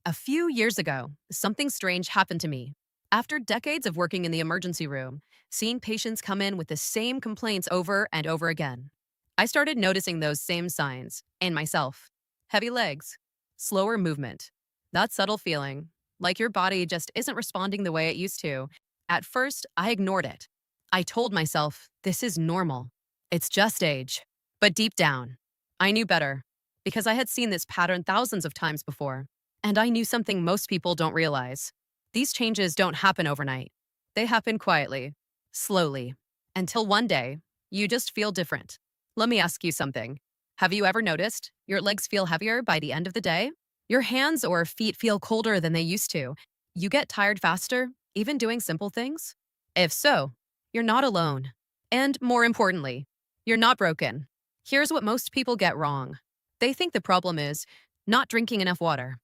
A few years ago, something strange happened to me. After decades of working in the emergency room, seeing patients come in with the same complaints over and over again, I started noticing those same signs in myself: heavy legs, slower movement, that subtle feeling, like your body just isn't responding the way it used to. At first, I ignored it. I told myself, this is normal. It's just age. But deep down, I knew better because I had seen this pattern thousands of times before. And I knew something most people don't realize. These changes don't happen overnight. They happen quietly, slowly, until one day, you just feel different. Let me ask you something. Have you ever noticed your legs feel heavier by the end of the day? Your hands or feet feel colder than they used to. You get tired faster, even doing simple things? If so, you're not alone. And more importantly, you're not broken. Here's what most people get wrong. They think the problem is not drinking enough water,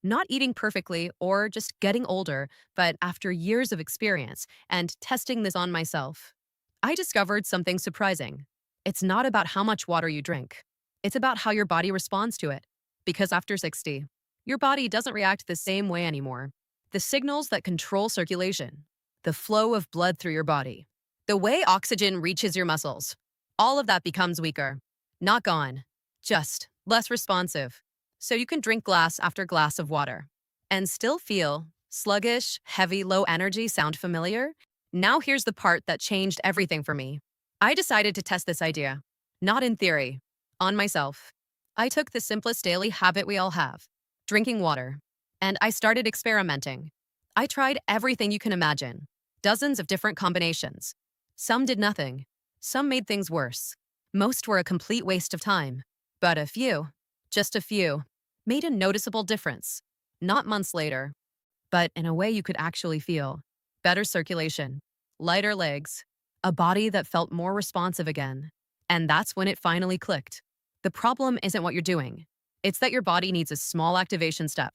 not eating perfectly, or just getting older. But after years of experience and testing this on myself, I discovered something surprising. It's not about how much water you drink. It's about how your body responds to it. Because after 60, your body doesn't react the same way anymore. The signals that control circulation, the flow of blood through your body, the way oxygen reaches your muscles, all of that becomes weaker. Not gone, just less responsive. So you can drink glass after glass of water and still feel sluggish, heavy, low energy. Sound familiar? Now here's the part that changed everything for me. I decided to test this idea, not in theory, on myself. I took the simplest daily habit we all have, drinking water, and I started experimenting. I tried everything you can imagine, dozens of different combinations. Some did nothing. Some made things worse. Most were a complete waste of time. But a few, just a few, made a noticeable difference. Not months later, but in a way you could actually feel. Better circulation, lighter legs, a body that felt more responsive again. And that's when it finally clicked. The problem isn't what you're doing. It's that your body needs a small activation step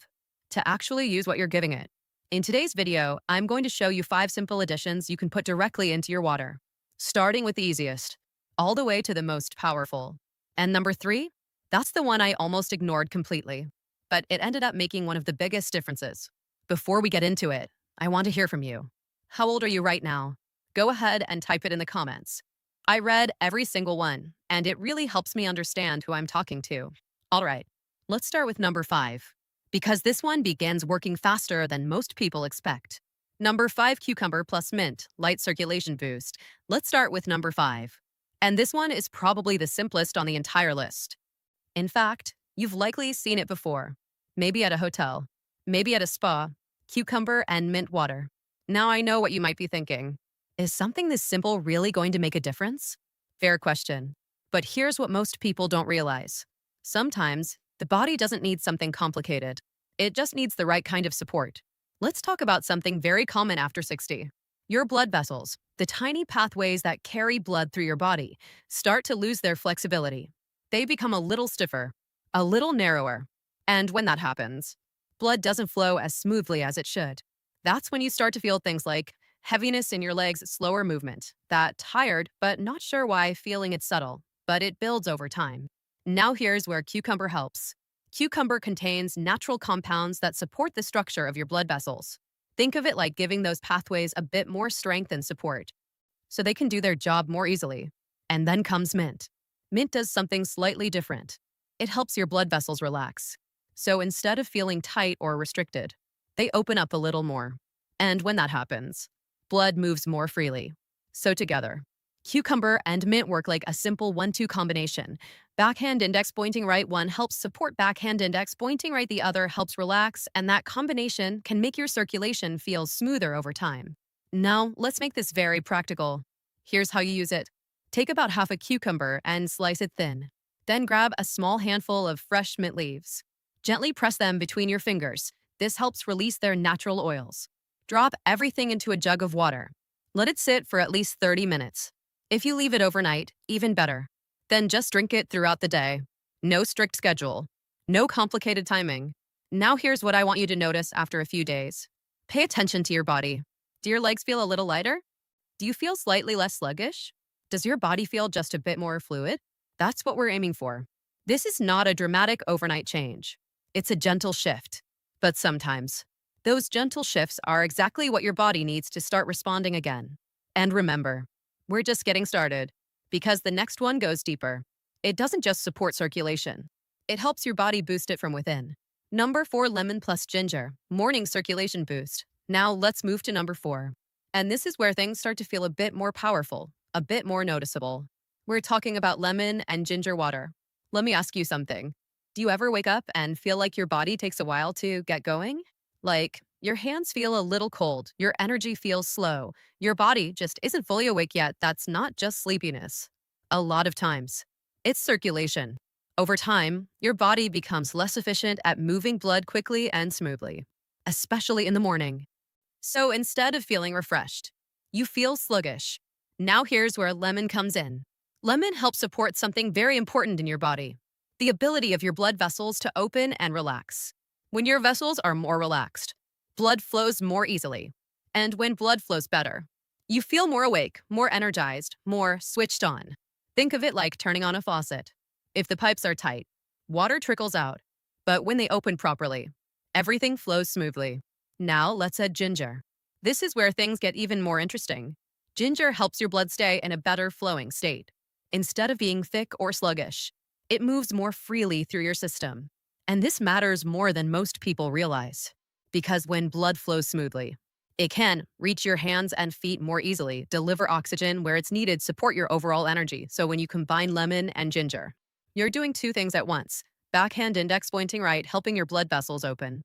to actually use what you're giving it. In today's video, I'm going to show you 5 simple additions you can put directly into your water, starting with the easiest, all the way to the most powerful. And number 3, that's the one I almost ignored completely, but it ended up making one of the biggest differences. Before we get into it, I want to hear from you. How old are you right now? Go ahead and type it in the comments. I read every single one, and it really helps me understand who I'm talking to. All right, let's start with number 5, because this one begins working faster than most people expect. Number 5, cucumber plus mint, light circulation boost. Let's start with number 5. And this one is probably the simplest on the entire list. In fact, you've likely seen it before. Maybe at a hotel, maybe at a spa, cucumber and mint water. Now I know what you might be thinking. Is something this simple really going to make a difference? Fair question. But here's what most people don't realize. Sometimes, the body doesn't need something complicated. It just needs the right kind of support. Let's talk about something very common after 60. Your blood vessels, the tiny pathways that carry blood through your body, start to lose their flexibility. They become a little stiffer, a little narrower. And when that happens, blood doesn't flow as smoothly as it should. That's when you start to feel things like heaviness in your legs, slower movement, that tired but not sure why feeling. It's subtle, but it builds over time. Now here's where cucumber helps. Cucumber contains natural compounds that support the structure of your blood vessels. Think of it like giving those pathways a bit more strength and support, so they can do their job more easily. And then comes mint. Mint does something slightly different. It helps your blood vessels relax. So instead of feeling tight or restricted, they open up a little more. And when that happens, blood moves more freely. So together, cucumber and mint work like a simple 1-2 combination. Backhand index pointing right, one helps support backhand index pointing right, the other helps relax, and that combination can make your circulation feel smoother over time. Now, let's make this very practical. Here's how you use it. Take about half a cucumber and slice it thin. Then grab a small handful of fresh mint leaves. Gently press them between your fingers. This helps release their natural oils. Drop everything into a jug of water. Let it sit for at least 30 minutes. If you leave it overnight, even better. Then just drink it throughout the day. No strict schedule. No complicated timing. Now here's what I want you to notice after a few days. Pay attention to your body. Do your legs feel a little lighter? Do you feel slightly less sluggish? Does your body feel just a bit more fluid? That's what we're aiming for. This is not a dramatic overnight change. It's a gentle shift. But sometimes, those gentle shifts are exactly what your body needs to start responding again. And remember, we're just getting started because the next one goes deeper. It doesn't just support circulation, it helps your body boost it from within. Number 4, lemon plus ginger, morning circulation boost. Now let's move to number 4. And this is where things start to feel a bit more powerful, a bit more noticeable. We're talking about lemon and ginger water. Let me ask you something. Do you ever wake up and feel like your body takes a while to get going? Like, your hands feel a little cold, your energy feels slow, your body just isn't fully awake yet. That's not just sleepiness. A lot of times, it's circulation. Over time, your body becomes less efficient at moving blood quickly and smoothly, especially in the morning. So instead of feeling refreshed, you feel sluggish. Now here's where lemon comes in. Lemon helps support something very important in your body: the ability of your blood vessels to open and relax. When your vessels are more relaxed, blood flows more easily. And when blood flows better, you feel more awake, more energized, more switched on. Think of it like turning on a faucet. If the pipes are tight, water trickles out. But when they open properly, everything flows smoothly. Now let's add ginger. This is where things get even more interesting. Ginger helps your blood stay in a better flowing state. Instead of being thick or sluggish, it moves more freely through your system. And this matters more than most people realize. Because when blood flows smoothly, it can reach your hands and feet more easily, deliver oxygen where it's needed, support your overall energy. So when you combine lemon and ginger, you're doing two things at once. Backhand index pointing right, helping your blood vessels open.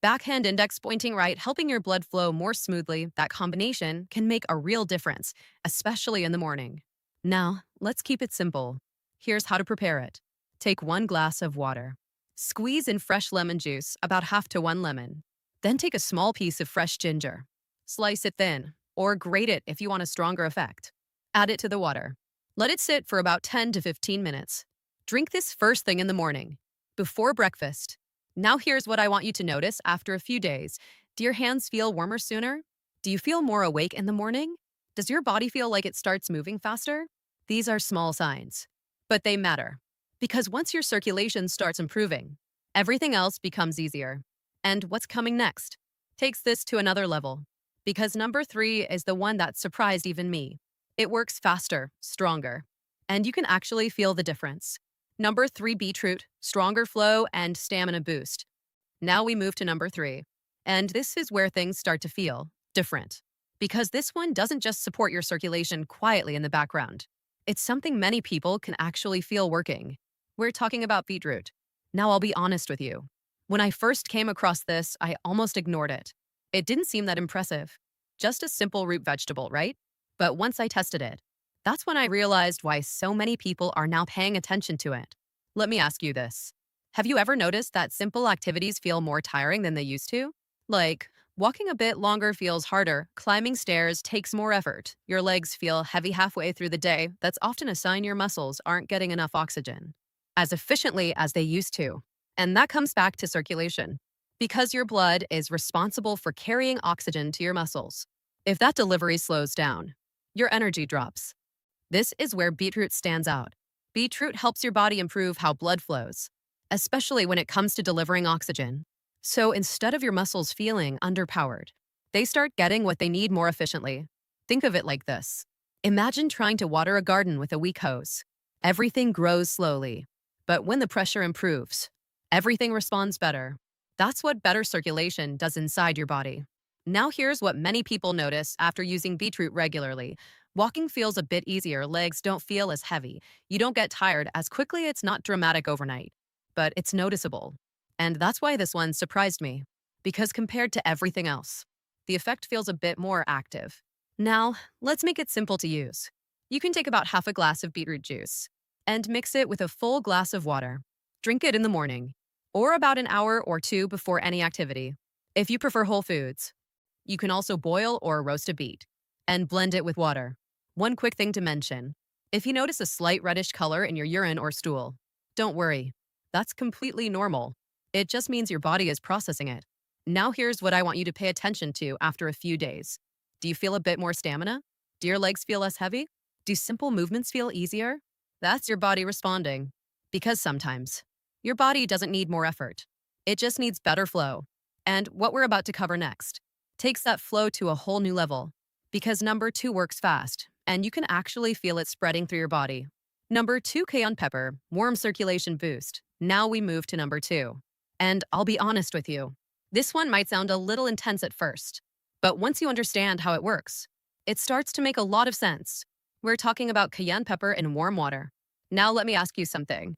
Backhand index pointing right, helping your blood flow more smoothly. That combination can make a real difference, especially in the morning. Now, let's keep it simple. Here's how to prepare it. Take 1 glass of water. Squeeze in fresh lemon juice, about half to 1 lemon. Then take a small piece of fresh ginger. Slice it thin, or grate it if you want a stronger effect. Add it to the water. Let it sit for about 10 to 15 minutes. Drink this first thing in the morning, before breakfast. Now here's what I want you to notice after a few days. Do your hands feel warmer sooner? Do you feel more awake in the morning? Does your body feel like it starts moving faster? These are small signs, but they matter. Because once your circulation starts improving, everything else becomes easier. And what's coming next takes this to another level. Because number 3 is the one that surprised even me. It works faster, stronger, and you can actually feel the difference. Number 3, beetroot, stronger flow and stamina boost. Now we move to number 3. And this is where things start to feel different. Because this one doesn't just support your circulation quietly in the background. It's something many people can actually feel working. We're talking about beetroot. Now I'll be honest with you. When I first came across this, I almost ignored it. It didn't seem that impressive. Just a simple root vegetable, right? But once I tested it, that's when I realized why so many people are now paying attention to it. Let me ask you this. Have you ever noticed that simple activities feel more tiring than they used to? Like, walking a bit longer feels harder, climbing stairs takes more effort, your legs feel heavy halfway through the day. That's often a sign your muscles aren't getting enough oxygen as efficiently as they used to. And that comes back to circulation. Because your blood is responsible for carrying oxygen to your muscles. If that delivery slows down, your energy drops. This is where beetroot stands out. Beetroot helps your body improve how blood flows, especially when it comes to delivering oxygen. So instead of your muscles feeling underpowered, they start getting what they need more efficiently. Think of it like this. Imagine trying to water a garden with a weak hose. Everything grows slowly, but when the pressure improves, everything responds better. That's what better circulation does inside your body. Now here's what many people notice after using beetroot regularly. Walking feels a bit easier, legs don't feel as heavy. You don't get tired as quickly, it's not dramatic overnight, but it's noticeable. And that's why this one surprised me. Because compared to everything else, the effect feels a bit more active. Now, let's make it simple to use. You can take about half a glass of beetroot juice and mix it with a full glass of water. Drink it in the morning, or about an hour or 2 before any activity. If you prefer whole foods, you can also boil or roast a beet and blend it with water. One quick thing to mention: if you notice a slight reddish color in your urine or stool, don't worry. That's completely normal. It just means your body is processing it. Now here's what I want you to pay attention to after a few days. Do you feel a bit more stamina? Do your legs feel less heavy? Do simple movements feel easier? That's your body responding. Because sometimes, your body doesn't need more effort. It just needs better flow. And what we're about to cover next takes that flow to a whole new level because number two works fast and you can actually feel it spreading through your body. Number two, cayenne pepper, warm circulation boost. Now we move to number two. And I'll be honest with you, this one might sound a little intense at first, but once you understand how it works, it starts to make a lot of sense. We're talking about cayenne pepper in warm water. Now let me ask you something.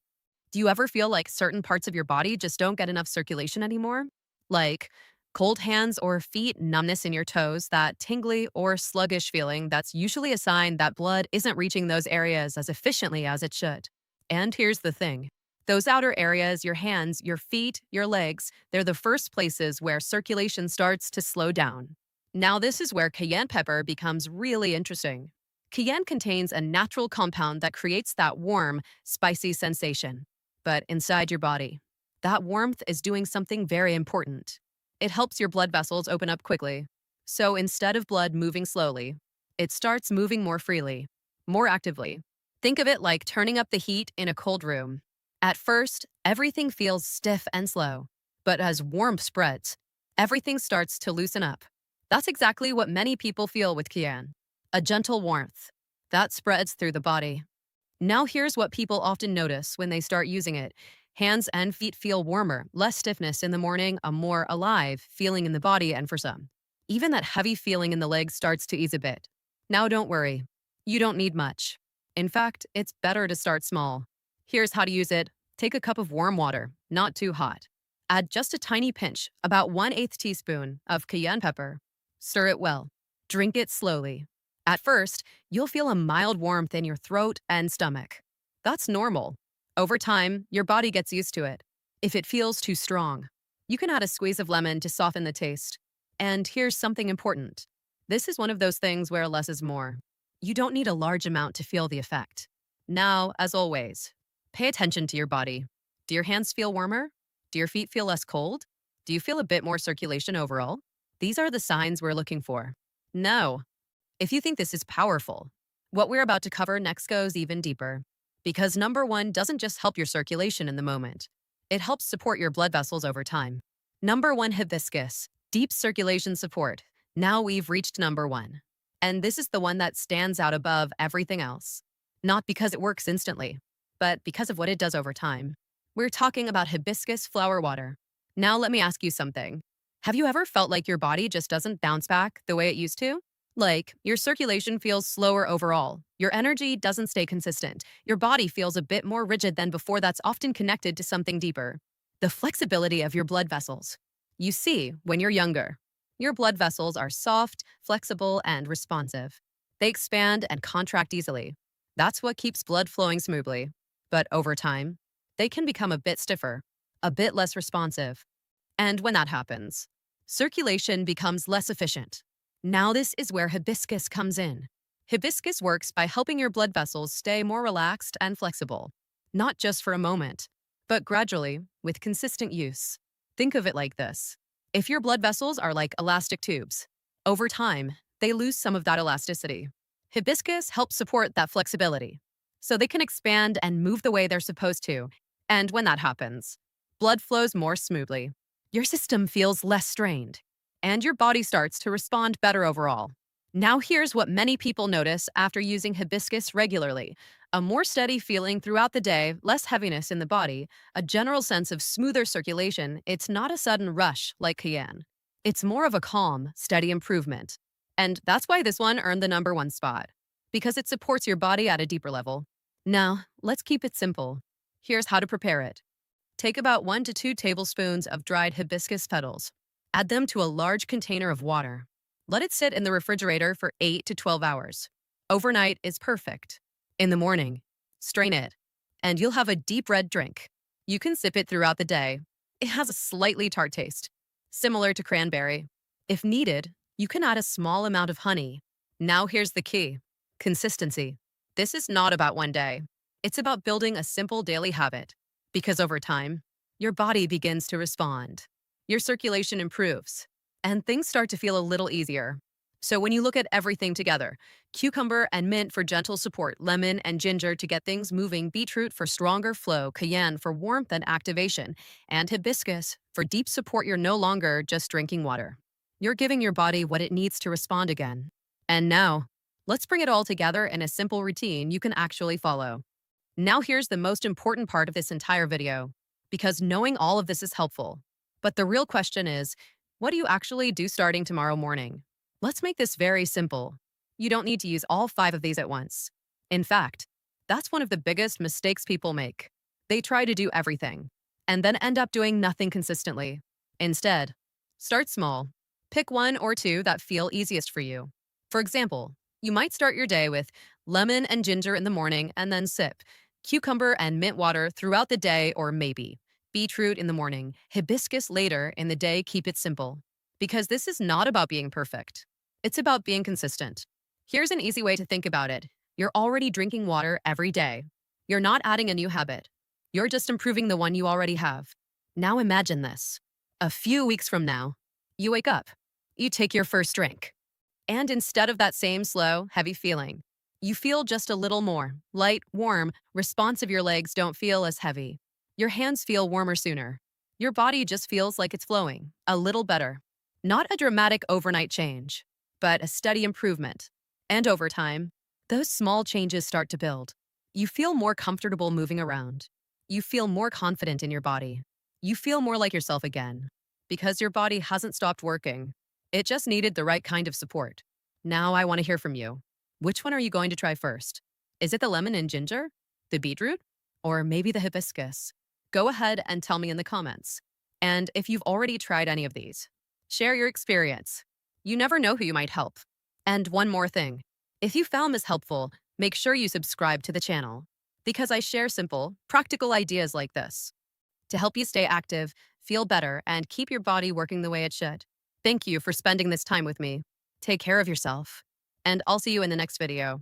Do you ever feel like certain parts of your body just don't get enough circulation anymore? Like cold hands or feet, numbness in your toes, that tingly or sluggish feeling that's usually a sign that blood isn't reaching those areas as efficiently as it should. And here's the thing. Those outer areas, your hands, your feet, your legs, they're the first places where circulation starts to slow down. Now, this is where cayenne pepper becomes really interesting. Cayenne contains a natural compound that creates that warm, spicy sensation. But inside your body, that warmth is doing something very important. It helps your blood vessels open up quickly. So instead of blood moving slowly, it starts moving more freely, more actively. Think of it like turning up the heat in a cold room. At first, everything feels stiff and slow, but as warmth spreads, everything starts to loosen up. That's exactly what many people feel with cayenne. A gentle warmth that spreads through the body. Now here's what people often notice when they start using it. Hands and feet feel warmer, less stiffness in the morning, a more alive feeling in the body, and for some, even that heavy feeling in the legs starts to ease a bit. Now don't worry, you don't need much. In fact, it's better to start small. Here's how to use it. Take a cup of warm water, not too hot. Add just a tiny pinch, about 1/8 teaspoon of cayenne pepper. Stir it well. Drink it slowly. At first, you'll feel a mild warmth in your throat and stomach. That's normal. Over time, your body gets used to it. If it feels too strong, you can add a squeeze of lemon to soften the taste. And here's something important. This is one of those things where less is more. You don't need a large amount to feel the effect. Now, as always, pay attention to your body. Do your hands feel warmer? Do your feet feel less cold? Do you feel a bit more circulation overall? These are the signs we're looking for. No. If you think this is powerful, what we're about to cover next goes even deeper. Because number one doesn't just help your circulation in the moment. It helps support your blood vessels over time. Number one, hibiscus, deep circulation support. Now we've reached number one. And this is the one that stands out above everything else. Not because it works instantly, but because of what it does over time. We're talking about hibiscus flower water. Now let me ask you something. Have you ever felt like your body just doesn't bounce back the way it used to? Like, your circulation feels slower overall. Your energy doesn't stay consistent. Your body feels a bit more rigid than before. That's often connected to something deeper. The flexibility of your blood vessels. You see, when you're younger, your blood vessels are soft, flexible, and responsive. They expand and contract easily. That's what keeps blood flowing smoothly. But over time, they can become a bit stiffer, a bit less responsive. And when that happens, circulation becomes less efficient. Now this is where hibiscus comes in. Hibiscus works by helping your blood vessels stay more relaxed and flexible, not just for a moment, but gradually with consistent use. Think of it like this. If your blood vessels are like elastic tubes, over time, they lose some of that elasticity. Hibiscus helps support that flexibility, so they can expand and move the way they're supposed to. And when that happens, blood flows more smoothly. Your system feels less strained, and your body starts to respond better overall. Now here's what many people notice after using hibiscus regularly. A more steady feeling throughout the day, less heaviness in the body, a general sense of smoother circulation. It's not a sudden rush like cayenne. It's more of a calm, steady improvement. And that's why this one earned the number one spot, because it supports your body at a deeper level. Now, let's keep it simple. Here's how to prepare it. Take about 1 to 2 tablespoons of dried hibiscus petals. Add them to a large container of water. Let it sit in the refrigerator for 8 to 12 hours. Overnight is perfect. In the morning, strain it, and you'll have a deep red drink. You can sip it throughout the day. It has a slightly tart taste, similar to cranberry. If needed, you can add a small amount of honey. Now here's the key. Consistency. This is not about one day. It's about building a simple daily habit. Because over time, your body begins to respond. Your circulation improves, and things start to feel a little easier. So when you look at everything together, cucumber and mint for gentle support, lemon and ginger to get things moving, beetroot for stronger flow, cayenne for warmth and activation, and hibiscus for deep support, you're no longer just drinking water. You're giving your body what it needs to respond again. And now, let's bring it all together in a simple routine you can actually follow. Now here's the most important part of this entire video, because knowing all of this is helpful. But the real question is, what do you actually do starting tomorrow morning? Let's make this very simple. You don't need to use all five of these at once. In fact, that's one of the biggest mistakes people make. They try to do everything and then end up doing nothing consistently. Instead, start small. Pick one or two that feel easiest for you. For example, you might start your day with lemon and ginger in the morning and then sip cucumber and mint water throughout the day, or maybe beetroot in the morning, hibiscus later in the day. Keep it simple. Because this is not about being perfect. It's about being consistent. Here's an easy way to think about it. You're already drinking water every day. You're not adding a new habit. You're just improving the one you already have. Now imagine this. A few weeks from now, you wake up. You take your first drink. And instead of that same slow, heavy feeling, you feel just a little more light, warm, responsive. Your legs don't feel as heavy. Your hands feel warmer sooner. Your body just feels like it's flowing a little better. Not a dramatic overnight change, but a steady improvement. And over time, those small changes start to build. You feel more comfortable moving around. You feel more confident in your body. You feel more like yourself again, because your body hasn't stopped working. It just needed the right kind of support. Now I want to hear from you. Which one are you going to try first? Is it the lemon and ginger? The beetroot? Or maybe the hibiscus? Go ahead and tell me in the comments. And if you've already tried any of these, share your experience. You never know who you might help. And one more thing. If you found this helpful, make sure you subscribe to the channel, because I share simple, practical ideas like this to help you stay active, feel better, and keep your body working the way it should. Thank you for spending this time with me. Take care of yourself, and I'll see you in the next video.